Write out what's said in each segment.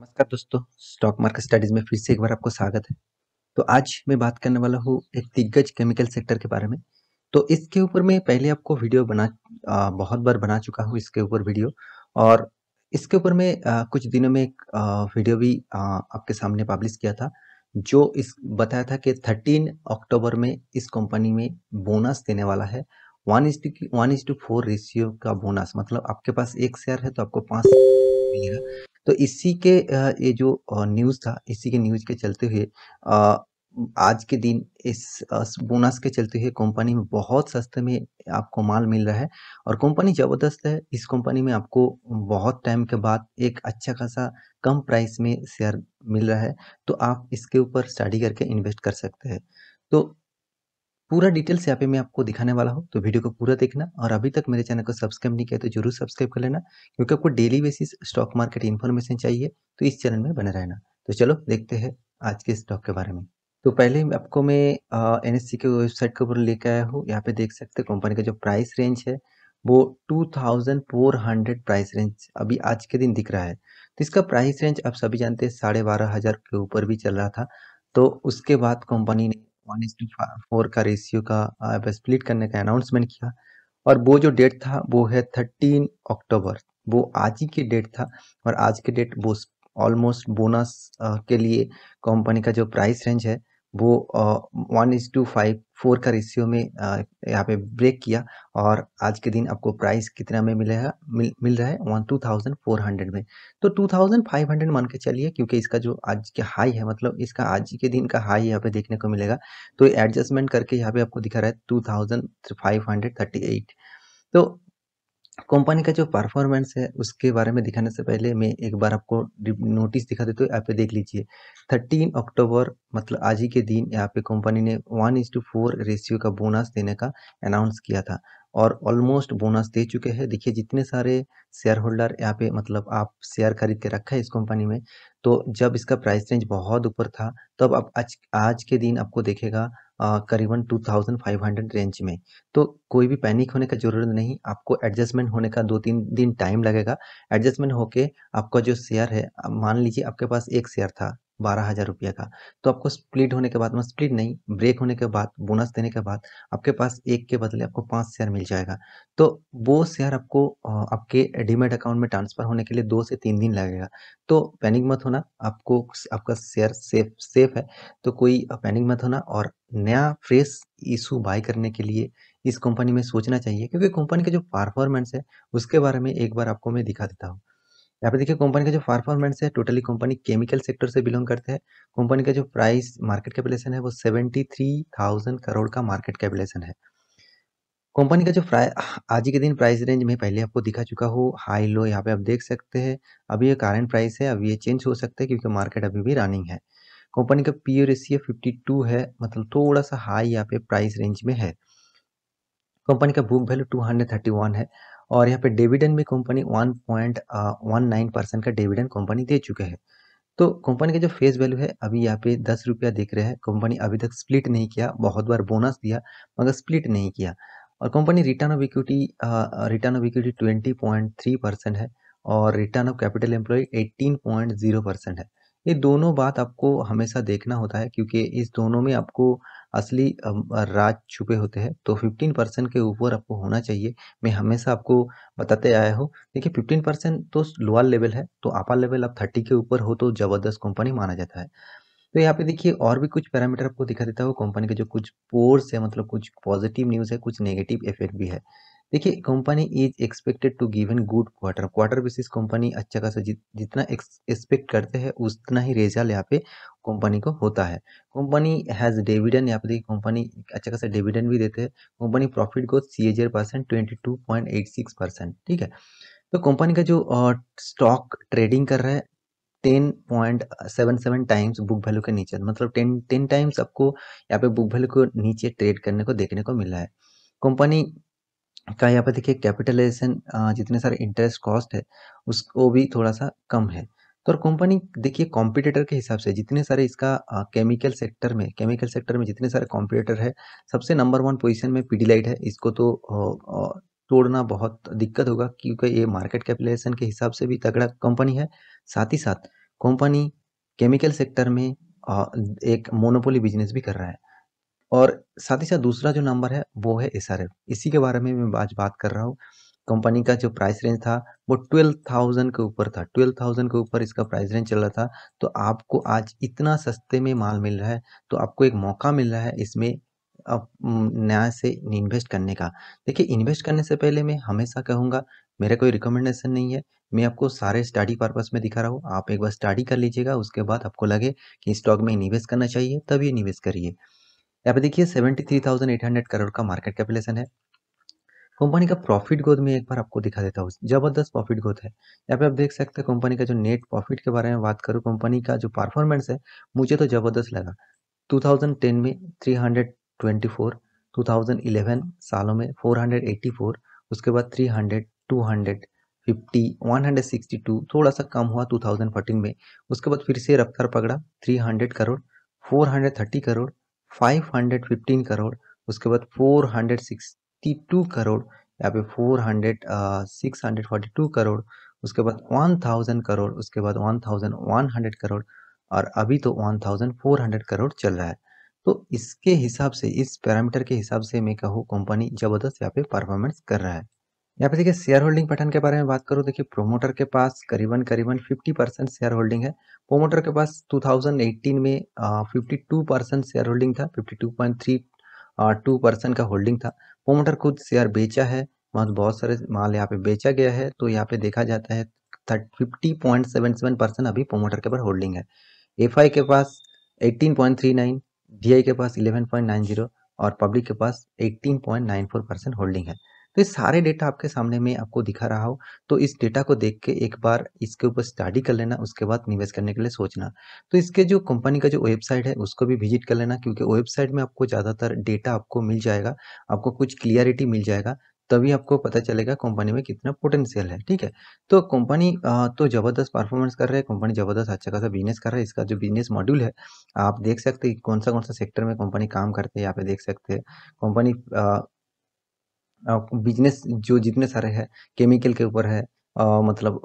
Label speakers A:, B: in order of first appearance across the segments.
A: नमस्कार दोस्तों, stock market studies में फिर से एक बार आपको स्वागत है। तो आज मैं बात करने वाला हूँ एक दिग्गज केमिकल सेक्टर के बारे में। तो इसके ऊपर मैं पहले आपको वीडियो बहुत बार बना चुका हूँ इसके ऊपर वीडियो। और इसके ऊपर मैं कुछ दिनों में एक वीडियो भी आपके सामने पब्लिश किया था, जो इस बताया था कि 13 अक्टूबर में इस कंपनी में बोनस देने वाला है। 1:4 रेशियो का बोनस, मतलब आपके पास 1 शेयर है तो आपको 5 मिलेगा। तो इसी के ये जो न्यूज़ था, इसी के न्यूज़ के चलते हुए आज के दिन इस बोनस के चलते हुए कंपनी में बहुत सस्ते में आपको माल मिल रहा है। और कंपनी ज़बरदस्त है। इस कंपनी में आपको बहुत टाइम के बाद एक अच्छा खासा कम प्राइस में शेयर मिल रहा है। तो आप इसके ऊपर स्टडी करके इन्वेस्ट कर सकते हैं। तो पूरा डिटेल्स यहाँ पे मैं आपको दिखाने वाला हूँ, तो वीडियो को पूरा देखना। और अभी तक मेरे चैनल को सब्सक्राइब नहीं किया तो जरूर सब्सक्राइब कर लेना, क्योंकि आपको daily basis stock market information चाहिए तो इस चैनल में बने रहना। तो चलो देखते हैं आज के स्टॉक के बारे में। तो पहले आपको मैं एनएससी के वेबसाइट के ऊपर लेके आया हूँ। यहाँ पे देख सकते हैं कंपनी का जो प्राइस रेंज है वो 2400 प्राइस रेंज अभी आज के दिन दिख रहा है। तो इसका प्राइस रेंज आप सभी जानते हैं 12,500 के ऊपर भी चल रहा था। तो उसके बाद कंपनी ने 1:4 का रेशियो का स्प्लिट करने का अनाउंसमेंट किया। और वो जो डेट था वो है 13 अक्टूबर। वो आज ही की डेट था। और आज की डेट वो ऑलमोस्ट बोनस के लिए कंपनी का जो प्राइस रेंज है वो 1:4 का रेशियो में यहाँ पे ब्रेक किया। और आज के दिन आपको प्राइस कितना में मिलेगा, मिल रहा है 2400 में। तो 2500 मान के चलिए, क्योंकि इसका जो आज के हाई है, मतलब इसका आज के दिन का हाई यहाँ पे देखने को मिलेगा। तो एडजस्टमेंट करके यहाँ पे आपको दिखा रहा है 2538। तो कंपनी का जो परफॉर्मेंस है उसके बारे में दिखाने से पहले मैं एक बार आपको नोटिस दिखा देता हूँ। यहाँ पे देख लीजिए, 13 अक्टूबर मतलब आज ही के दिन यहाँ पे कंपनी ने 1:4 रेशियो का बोनस देने का अनाउंस किया था। और ऑलमोस्ट बोनस दे चुके हैं। देखिए जितने सारे शेयर होल्डर यहाँ पे, मतलब आप शेयर खरीद के रखा है इस कंपनी में, तो जब इसका प्राइस रेंज बहुत ऊपर था तब आप आज के दिन आपको देखेगा करीबन 2500 रेंज में। तो कोई भी पैनिक होने का ज़रूरत नहीं, आपको एडजस्टमेंट होने का 2-3 दिन टाइम लगेगा। एडजस्टमेंट होके आपका जो शेयर है, मान लीजिए आपके पास 1 शेयर था 12,000 रुपये का, तो आपको स्प्लिट होने के बाद, मतलब स्प्लिट नहीं, ब्रेक होने के बाद, बोनस देने के बाद आपके पास 1 के बदले आपको 5 शेयर मिल जाएगा। तो वो शेयर आपको आपके डीमैट अकाउंट में ट्रांसफ़र होने के लिए 2 से 3 दिन लगेगा। तो पैनिक मत होना, आपका शेयर सेफ है। तो कोई पैनिक मत होना। और नया फ्रेश इशू बाय करने के लिए इस कंपनी में सोचना चाहिए, क्योंकि कंपनी का जो परफॉर्मेंस है उसके बारे में एक बार आपको मैं दिखा देता हूँ। यहाँ पे देखिए कंपनी का जो परफॉर्मेंस है, टोटली कंपनी केमिकल सेक्टर से बिलोंग करते हैं। कंपनी का जो प्राइस मार्केट कैपिटलाइजेशन है वो 73,000 करोड़ का मार्केट कैपिटलाइजेशन है। कंपनी का जो आज ही के दिन प्राइस रेंज में पहले आपको दिखा चुका हूँ, हाई लो यहाँ पे आप देख सकते हैं। अभी ये करंट प्राइस है, अभी ये चेंज हो सकता है क्योंकि मार्केट अभी भी रनिंग है। कंपनी का पीई रेशियो 52 है, मतलब थोड़ा सा हाई यहाँ पे प्राइस रेंज में है। कंपनी का बुक वैल्यू 231 है। और यहाँ पे डिविडेंड में कंपनी 1.19% का डिविडेंड कंपनी दे चुके हैं। तो कंपनी का जो फेस वैल्यू है अभी यहाँ पे 10 रुपया दिख रहे हैं। कंपनी अभी तक स्प्लिट नहीं किया, बहुत बार बोनस दिया मगर स्प्लिट नहीं किया। और कंपनी रिटर्न ऑफ इक्विटी 20.3% है। और रिटर्न ऑफ कैपिटल एम्प्लॉय 18.0% है। ये दोनों बात आपको हमेशा देखना होता है, क्योंकि इस दोनों में आपको असली राज छुपे होते हैं। तो 15% के ऊपर आपको होना चाहिए। मैं हमेशा आपको बताते आया हूँ। देखिए 15% तो लोअर लेवल है, तो अपर लेवल आप 30 के ऊपर हो तो जबरदस्त कंपनी माना जाता है। तो यहाँ पे देखिए और भी कुछ पैरामीटर आपको दिखा देता हूँ कंपनी के, जो कुछ पोर्स है, मतलब कुछ पॉजिटिव न्यूज़ है, कुछ नेगेटिव इफेक्ट भी है। देखिए company is expected to give in good quarter basis company अच्छा खासा जितना एक्सपेक्ट करते हैं उतना ही रिजल्ट यहाँ पे कंपनी को होता है। कंपनी हैज़ डिविडेंड, यहाँ पे देखिए कंपनी अच्छा खासा डिविडेंड भी देते हैं। Company profit growth CAGR percent 22.86%, ठीक है। तो कंपनी का जो स्टॉक ट्रेडिंग कर रहा है 10.77 टाइम्स बुक वैल्यू के नीचे, मतलब 10 टाइम्स आपको यहाँ पे बुक वैल्यू को नीचे ट्रेड करने को देखने को मिला है। कंपनी का यहाँ पे देखिए कैपिटलाइजेशन, जितने सारे इंटरेस्ट कॉस्ट है उसको भी थोड़ा सा कम है। तो और कंपनी देखिए कॉम्पिटिटर के हिसाब से जितने सारे इसका केमिकल सेक्टर में जितने सारे कॉम्पिटिटर है, सबसे नंबर 1 पोजीशन में पीडीलाइट है। इसको तो तोड़ना बहुत दिक्कत होगा, क्योंकि ये मार्केट कैपिटलाइजेशन के हिसाब से भी तगड़ा कंपनी है। साथ ही साथ कंपनी केमिकल सेक्टर में एक मोनोपोली बिजनेस भी कर रहा है। और साथ ही साथ दूसरा जो नंबर है वो है एसआरएफ। इसी के बारे में मैं आज बात कर रहा हूँ। कंपनी का जो प्राइस रेंज था वो 12,000 के ऊपर था, 12,000 के ऊपर इसका प्राइस रेंज चल रहा था। तो आपको आज इतना सस्ते में माल मिल रहा है, तो आपको एक मौका मिल रहा है इसमें अब नया से इन्वेस्ट करने का। देखिए, इन्वेस्ट करने से पहले मैं हमेशा कहूँगा, मेरा कोई रिकमेंडेशन नहीं है, मैं आपको सारे स्टडी पर्पस में दिखा रहा हूँ। आप एक बार स्टडी कर लीजिएगा, उसके बाद आपको लगे कि स्टॉक में निवेश करना चाहिए तभी निवेश करिए। यहाँ पे देखिए 73,800 करोड़ का मार्केट कैपिटलाइजेशन है। कंपनी का प्रॉफिट ग्रोथ में एक बार आपको दिखा देता हूँ, जबरदस्त प्रॉफिट ग्रोथ है। यहाँ पे आप देख सकते हैं कंपनी का जो नेट प्रॉफिट के बारे में बात करूँ, कंपनी का जो परफॉर्मेंस है मुझे तो जबरदस्त लगा। 2010 में 324, 2011 सालों में 484, उसके बाद 300, 250, 162, थोड़ा सा कम हुआ 2014 में। उसके बाद फिर से रफ्तार पकड़ा, 300 करोड़, 430 करोड़, 515 करोड़, उसके बाद 462 करोड़, यहाँ पे 642 करोड़, उसके बाद 1000 करोड़, उसके बाद 1100 करोड़, और अभी तो 1400 करोड़ चल रहा है। तो इसके हिसाब से, इस पैरामीटर के हिसाब से मैं कहूँ कंपनी जबरदस्त यहाँ पे परफॉर्मेंस कर रहा है। यहाँ पे देखिए शेयर होल्डिंग पैटर्न के बारे में बात करूँ, देखिए प्रोमोटर के पास करीबन करीबन 50% शेयर होल्डिंग है। प्रोमोटर के पास 2018 में 52% शेयर होल्डिंग था, 52.32% का होल्डिंग था। प्रोमोटर खुद शेयर बेचा है, बहुत सारे माल यहाँ पे बेचा गया है, तो यहाँ पे देखा जाता है 50.77% अभी प्रोमोटर के पास होल्डिंग है। एफआई के पास 18.39, डीआई के पास 11.90 और पब्लिक के पास 18.94% होल्डिंग है। तो ये सारे डेटा आपके सामने में आपको दिखा रहा हूँ, तो इस डेटा को देख के एक बार इसके ऊपर स्टडी कर लेना, उसके बाद निवेश करने के लिए सोचना। तो इसके जो कंपनी का जो वेबसाइट है उसको भी विजिट कर लेना, क्योंकि वेबसाइट में आपको ज़्यादातर डेटा आपको मिल जाएगा, आपको कुछ क्लियरिटी मिल जाएगा, तभी आपको पता चलेगा कंपनी में कितना पोटेंशियल है। ठीक है, तो कंपनी तो ज़बरदस्त परफॉर्मेंस कर रहा है, कंपनी ज़बरदस्त अच्छा खासा बिजनेस कर रहा है। इसका जो बिजनेस मॉड्यूल है आप देख सकते हैं कौन सा सेक्टर में कंपनी काम करते हैं, यहाँ पे देख सकते हैं कंपनी बिजनेस जो जितने सारे हैं केमिकल के ऊपर है, मतलब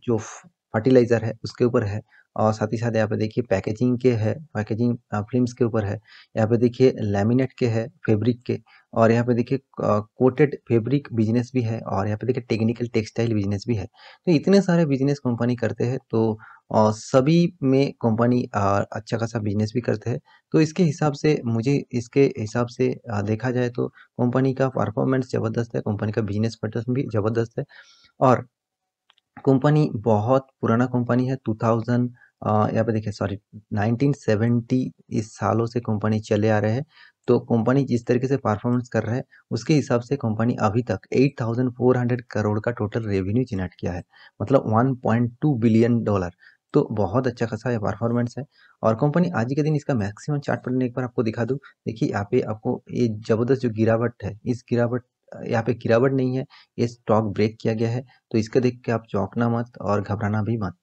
A: जो फर्टिलाइजर है उसके ऊपर है, और साथ ही साथ यहाँ पे देखिए पैकेजिंग के है, पैकेजिंग फिल्म्स के ऊपर है, यहाँ पे देखिए लैमिनेट के है, फैब्रिक के, और यहाँ पे देखिए कोटेड फैब्रिक बिजनेस भी है, और यहाँ पे देखिए टेक्निकल टेक्सटाइल बिजनेस भी है। तो इतने सारे बिजनेस कंपनी करते हैं, तो सभी में कंपनी अच्छा खासा बिजनेस भी करते हैं। तो इसके हिसाब से, मुझे इसके हिसाब से देखा जाए तो कंपनी का परफॉर्मेंस ज़बरदस्त है, कंपनी का बिजनेस पैटर्न भी ज़बरदस्त है। और कंपनी बहुत पुराना कंपनी है, 2000 यहाँ पे देखिए सॉरी 1970 इस सालों से कंपनी चले आ रहे हैं। तो कंपनी जिस तरीके से परफॉर्मेंस कर रहा है उसके हिसाब से कंपनी अभी तक 8400 करोड़ का टोटल रेवेन्यू जनरेट किया है, मतलब 1.2 बिलियन डॉलर। तो बहुत अच्छा खासा ये परफॉर्मेंस है। और कंपनी आज के दिन इसका मैक्सिमम चार्ट पैटर्न एक बार आपको दिखा दूं, देखिए यहाँ पे आपको ये जबरदस्त जो गिरावट है, इस गिरावट यहाँ पे गिरावट नहीं है, ये स्टॉक ब्रेक किया गया है। तो इसको देख के आप चौंकना मत और घबराना भी मत।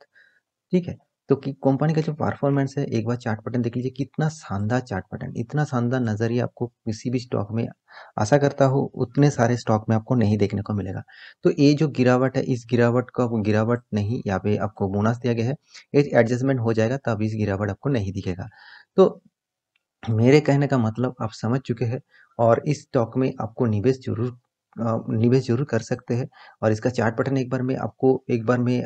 A: ठीक है, तो कि कंपनी का जो परफॉर्मेंस है एक बार चार्ट पैटर्न देख लीजिए, कितना शानदार चार्ट पैटर्न, इतना शानदार नजरिया आपको किसी भी स्टॉक में, आशा करता हूँ उतने सारे स्टॉक में आपको नहीं देखने को मिलेगा। तो ये जो गिरावट है, इस गिरावट का गिरावट नहीं, यहाँ पे आपको बोनस दिया गया है, ये एडजस्टमेंट हो जाएगा तब इस गिरावट आपको नहीं दिखेगा। तो मेरे कहने का मतलब आप समझ चुके हैं, और इस स्टॉक में आपको निवेश जरूर कर सकते हैं। और इसका चार्ट पैटर्न एक बार मैं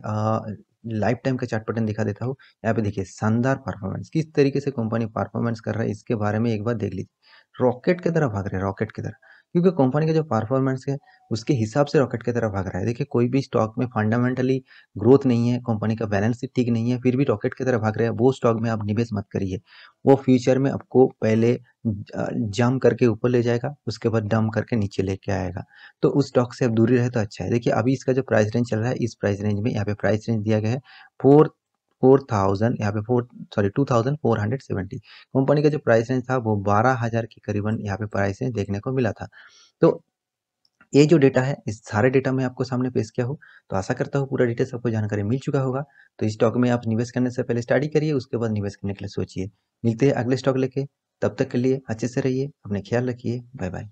A: लाइफ टाइम का चार्ट पैटर्न दिखा देता हूँ। यहाँ पे देखिए शानदार परफॉर्मेंस, किस तरीके से कंपनी परफॉर्मेंस कर रहा है इसके बारे में एक बार देख लीजिए। रॉकेट की तरह भाग रहे हैं, रॉकेट की तरह, क्योंकि कंपनी का जो परफॉर्मेंस है उसके हिसाब से रॉकेट की तरह भाग रहा है। देखिए कोई भी स्टॉक में फंडामेंटली ग्रोथ नहीं है, कंपनी का बैलेंस शीट ठीक नहीं है, फिर भी रॉकेट की तरह भाग रहे हैं, वो स्टॉक में आप निवेश मत करिए। वो फ्यूचर में आपको पहले जंप करके ऊपर ले जाएगा, उसके बाद डंप करके नीचे लेके आएगा। तो उस स्टॉक से आप दूरी रहे तो अच्छा है। देखिए अभी इसका जो प्राइस रेंज चल रहा है, इस प्राइस रेंज में यहाँ पे प्राइस रेंज दिया गया है 4000, यहाँ पे 2470। कंपनी का जो प्राइस रेंज था वो 12,000 के करीबन यहाँ पे प्राइस रेंज देखने को मिला था। तो ये जो डेटा है, इस सारे डेटा मैं आपको सामने पेश किया हूँ। तो आशा करता हूँ पूरा डिटेल्स आपको जानकारी मिल चुका होगा। तो इस स्टॉक में आप निवेश करने से पहले स्टडी करिए, उसके बाद निवेश करने के लिए सोचिए। मिलते हैं अगले स्टॉक लेके, तब तक के लिए अच्छे से रहिए, अपने ख्याल रखिए, बाय बाय।